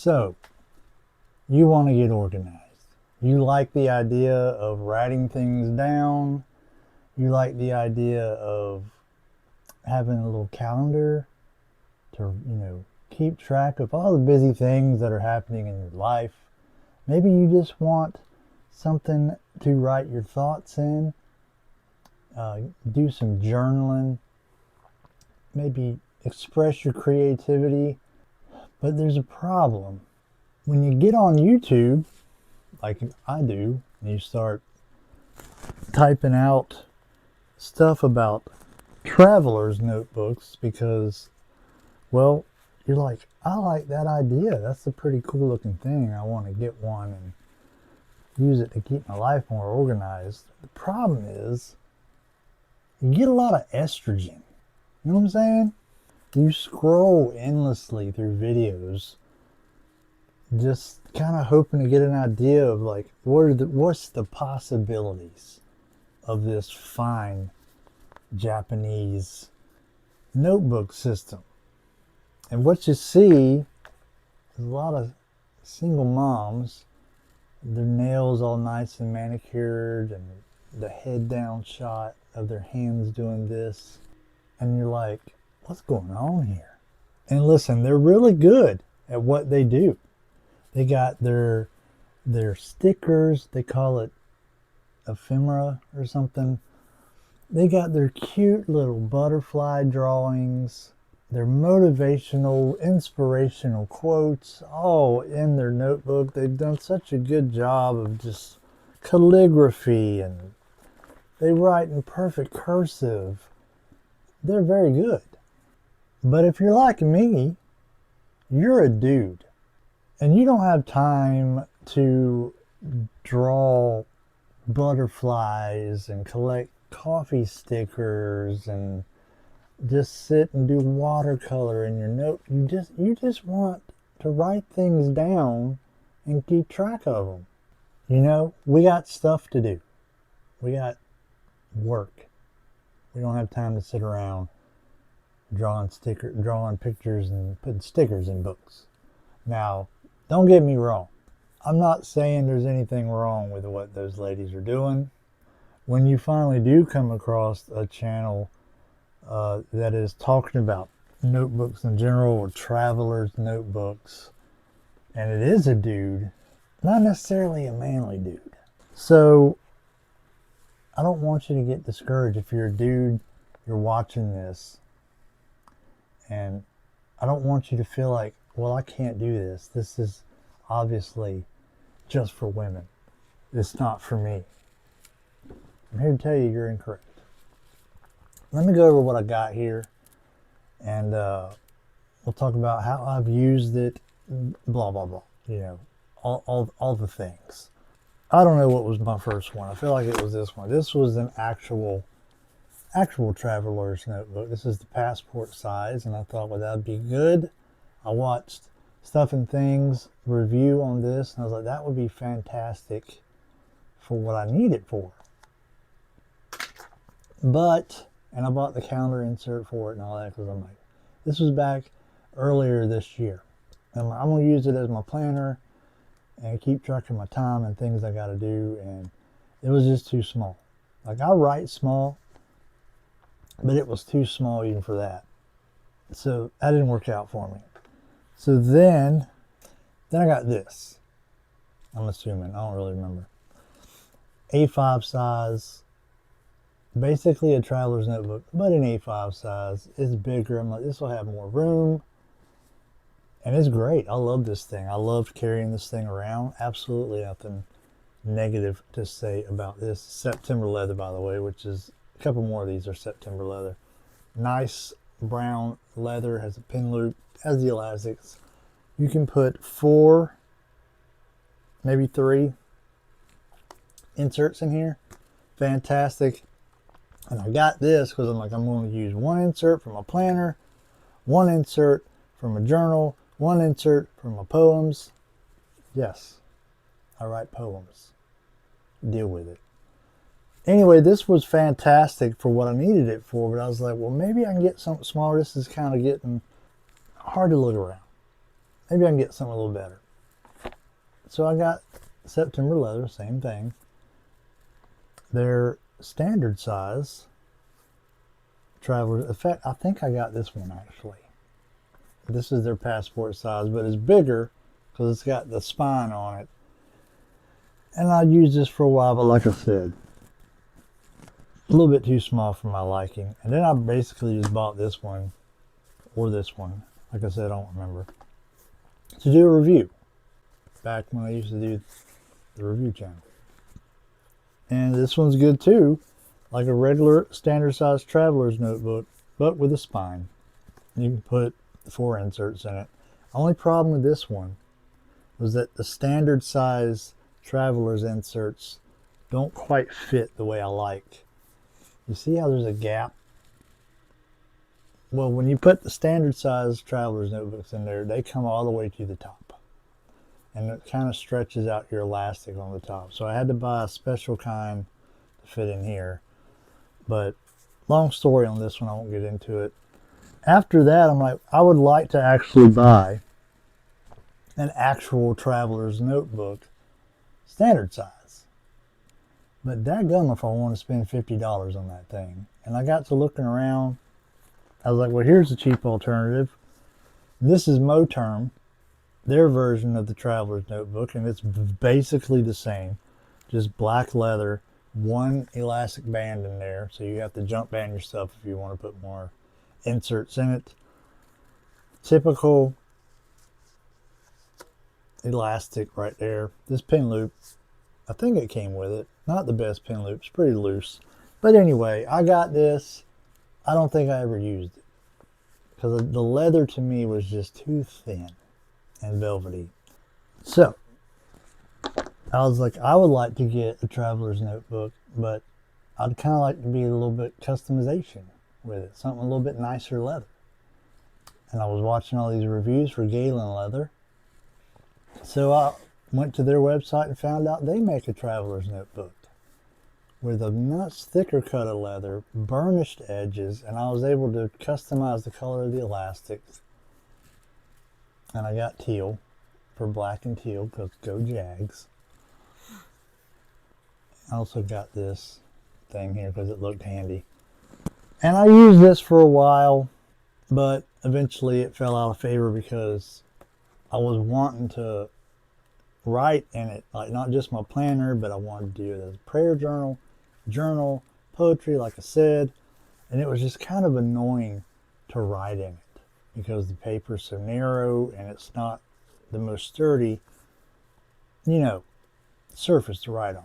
So, you want to get organized. You like the idea of writing things down. You like the idea of having a little calendar to, keep track of all the busy things that are happening in your life. Maybe you just want something to write your thoughts in, do some journaling, maybe express your creativity. But there's a problem. When you get on YouTube, like I do, and you start typing out stuff about traveler's notebooks because, well, you're like, I like that idea. That's a pretty cool looking thing. I want to get one and use it to keep my life more organized. The problem is you get a lot of estrogen. You know what I'm saying? You scroll endlessly through videos just kind of hoping to get an idea of like what's the possibilities of this fine Japanese notebook system. And what you see is a lot of single moms, their nails all nice and manicured and the head down shot of their hands doing this. And you're like, what's going on here? And listen, they're really good at what they do. They got their stickers, they call it ephemera or something. They got their cute little butterfly drawings, their motivational, inspirational quotes, all in their notebook. They've done such a good job of just calligraphy, and they write in perfect cursive. They're very good. But if you're like me, you're a dude. And you don't have time to draw butterflies and collect coffee stickers and just sit and do watercolor in your note. You just want to write things down and keep track of them. We got stuff to do. We got work. We don't have time to sit around drawing pictures and putting stickers in books. Now, don't get me wrong. I'm not saying there's anything wrong with what those ladies are doing. When you finally do come across a channel that is talking about notebooks in general or traveler's notebooks, and it is a dude, not necessarily a manly dude. So I don't want you to get discouraged if you're a dude, you're watching this, and I don't want you to feel like, well, I can't do this. This is obviously just for women. It's not for me. I'm here to tell you you're incorrect. Let me go over what I got here, and we'll talk about how I've used it, blah, blah, blah. All the things. I don't know what was my first one. I feel like it was this one. This was an actual traveler's notebook. This is the passport size, and I thought, well, that'd be good. I watched Stuff and Things review on this, and I was like, that would be fantastic for what I need it for. And I bought the calendar insert for it and all that because I'm like, this was back earlier this year. And I'm going to use it as my planner and keep track of my time and things I got to do, and it was just too small. Like, I write small, but it was too small even for that. So that didn't work out for me. So then I got this. I'm assuming, I don't really remember. A5 size, basically a traveler's notebook, but an A5 size. It's bigger. I'm like, this will have more room. And it's great. I love this thing. I loved carrying this thing around. Absolutely nothing negative to say about this. September leather, by the way, which is a couple more of these are September leather. Nice brown leather, has a pin loop, has the elastics. You can put 4, maybe 3 inserts in here. Fantastic. And I got this because I'm like, I'm going to use 1 insert for my planner, 1 insert for my journal, 1 insert for my poems. Yes, I write poems. Deal with it. Anyway, this was fantastic for what I needed it for, but I was like, well, maybe I can get something smaller. This is kind of getting hard to look around. maybe I can get something a little better. So I got September leather, same thing. Their standard size travelers. In fact, I think I got this one actually. This is their passport size, but it's bigger because it's got the spine on it. And I used this for a while, but like I said, a little bit too small for my liking. And then I basically just bought this one or this one. Like I said, I don't remember. To do a review. Back when I used to do the review channel. And this one's good too. Like a regular standard size traveler's notebook, but with a spine. You can put 4 inserts in it. Only problem with this one was that the standard size traveler's inserts don't quite fit the way I like. You see how there's a gap? Well, when you put the standard size traveler's notebooks in there, they come all the way to the top. And it kind of stretches out your elastic on the top. So I had to buy a special kind to fit in here. But long story on this one, I won't get into it. After that, I'm like, I would like to actually buy an actual traveler's notebook, standard size. But dadgum if I want to spend $50 on that thing. And I got to looking around. I was like, well, here's a cheap alternative. This is Moterm, their version of the traveler's notebook, and it's basically the same. Just black leather, 1 elastic band in there, so you have to jump band yourself if you want to put more inserts in it. Typical elastic right there. This pin loop, I think it came with it. Not the best pin loop, it's pretty loose. But anyway, I got this. I don't think I ever used it because the leather to me was just too thin and velvety. So I was like, I would like to get a traveler's notebook, but I'd kind of like to be a little bit customization with it, something a little bit nicer leather. And I was watching all these reviews for Galen leather. So I went to their website and found out they make a traveler's notebook with a much thicker cut of leather, burnished edges, and I was able to customize the color of the elastics. And I got teal for black and teal because go Jags. I also got this thing here because it looked handy. And I used this for a while, but eventually it fell out of favor because I was wanting to write in it, like not just my planner, but I wanted to do it as a prayer journal, poetry, like I said. And it was just kind of annoying to write in it because the paper's so narrow and it's not the most sturdy, surface to write on.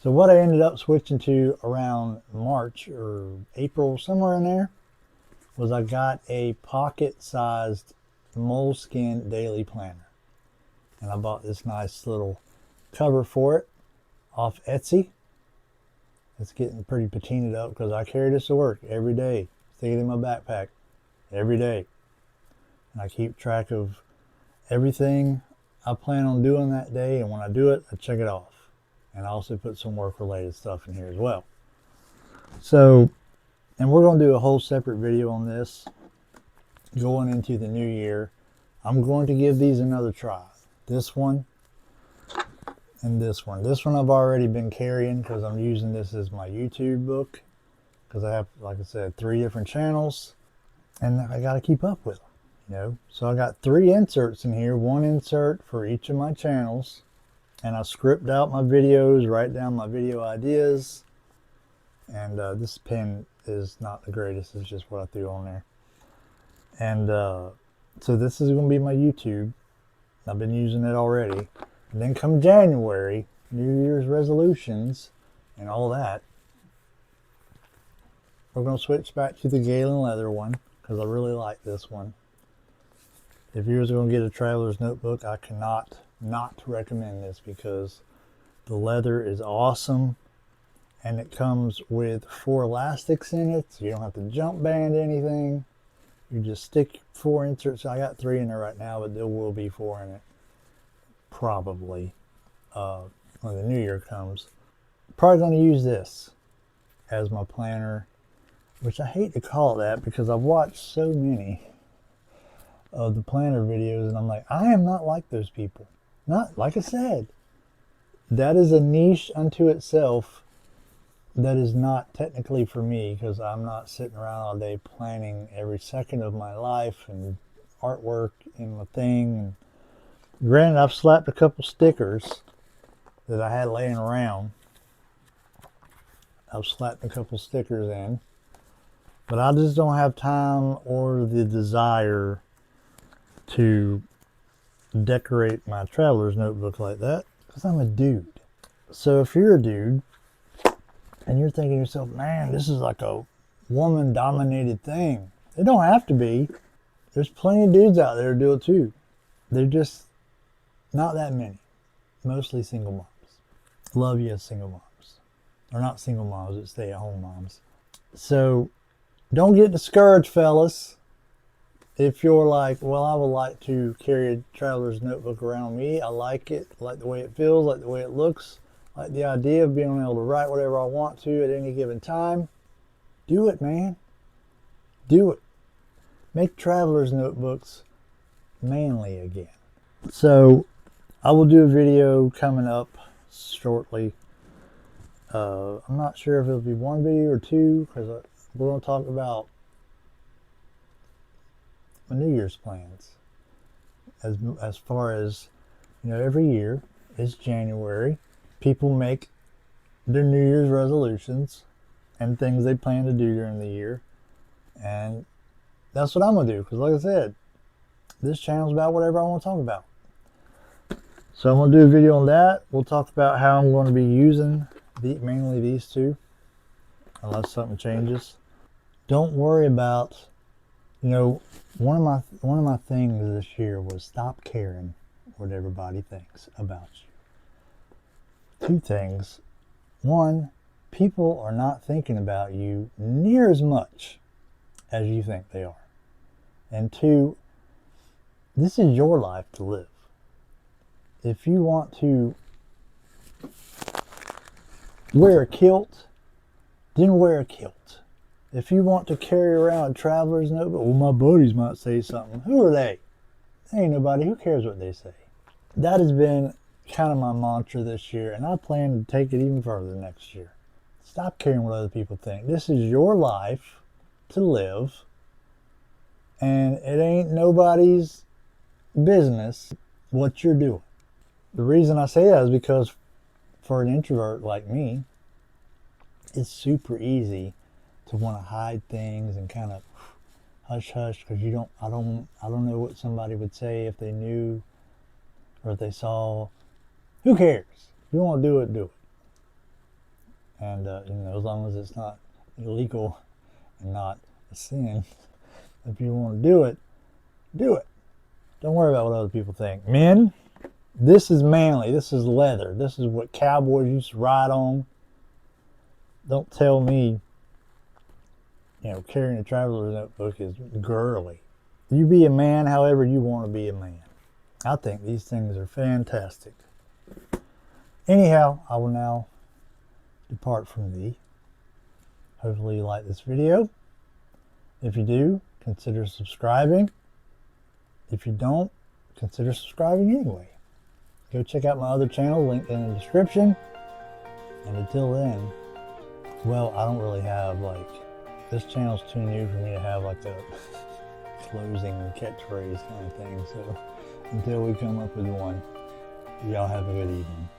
So what I ended up switching to around March or April, somewhere in there, was I got a pocket-sized moleskin daily planner. And I bought this nice little cover for it off Etsy. It's getting pretty patinaed up because I carry this to work every day. Stick it in my backpack every day. And I keep track of everything I plan on doing that day. And when I do it, I check it off. And I also put some work-related stuff in here as well. So, and we're going to do a whole separate video on this going into the new year. I'm going to give these another try. This one and this one. This one I've already been carrying because I'm using this as my YouTube book. Because I have, like I said, 3 different channels. And I got to keep up with them, So I got 3 inserts in here. 1 insert for each of my channels. And I script out my videos, write down my video ideas. And this pen is not the greatest. It's just what I threw on there. And so this is going to be my YouTube. I've been using it already. And then come January, New Year's resolutions and all that, we're going to switch back to the Galen leather one because I really like this one. If you was going to get a traveler's notebook, I cannot not recommend this because the leather is awesome and it comes with 4 elastics in it, so you don't have to jump band anything. You just stick 4 inserts. I got 3 in there right now, but there will be 4 in it probably when the new year comes. Probably going to use this as my planner, which I hate to call it that because I've watched so many of the planner videos, and I'm like, I am not like those people. Not, like I said, that is a niche unto itself that is not technically for me, because I'm not sitting around all day planning every second of my life and artwork in my thing. And granted, I've slapped a couple stickers that I had laying around. I've slapped a couple stickers in, but I just don't have time or the desire to decorate my traveler's notebook like that, because I'm a dude. So if you're a dude and you're thinking to yourself, man, this is like a woman dominated thing, it don't have to be. There's plenty of dudes out there who do it too. They're just not that many. Mostly single moms. Love you, single moms. Or not single moms, but stay at home moms. So don't get discouraged, fellas. If you're like, well, I would like to carry a traveler's notebook around me. I like it. I like the way it feels, like the way it looks. I like the idea of being able to write whatever I want to at any given time. Do it, man. Do it. Make traveler's notebooks manly again. So I will do a video coming up shortly. I'm not sure if it'll be one video or two, because we're going to talk about my New Year's plans. As far as, every year, it's January. People make their New Year's resolutions and things they plan to do during the year. And that's what I'm going to do, because like I said, this channel's about whatever I want to talk about. So I'm going to do a video on that. We'll talk about how I'm going to be using mainly these two, unless something changes. Don't worry about, one of my things this year was stop caring what everybody thinks about you. Two things. One, people are not thinking about you near as much as you think they are. And two, this is your life to live. If you want to wear a kilt, then wear a kilt. If you want to carry around a traveler's notebook, well, my buddies might say something. Who are they? They ain't nobody. Who cares what they say? That has been kind of my mantra this year, and I plan to take it even further next year. Stop caring what other people think. This is your life to live, and it ain't nobody's business what you're doing. The reason I say that is because for an introvert like me, it's super easy to want to hide things and kind of hush hush, because I don't know what somebody would say if they knew or if they saw. Who cares? If you want to do it, do it. And as long as it's not illegal and not a sin, if you want to do it, do it. Don't worry about what other people think. Men, this is manly. This is leather. This is what cowboys used to ride on. Don't tell me, carrying a traveler's notebook is girly. You be a man however you want to be a man. I think these things are fantastic. Anyhow, I will now depart from thee. Hopefully you like this video. If you do, consider subscribing. If you don't, consider subscribing anyway. Go check out my other channel, linked in the description. And until then, well, I don't really have this channel's too new for me to have a closing catchphrase kind of thing. So until we come up with one, y'all have a good evening.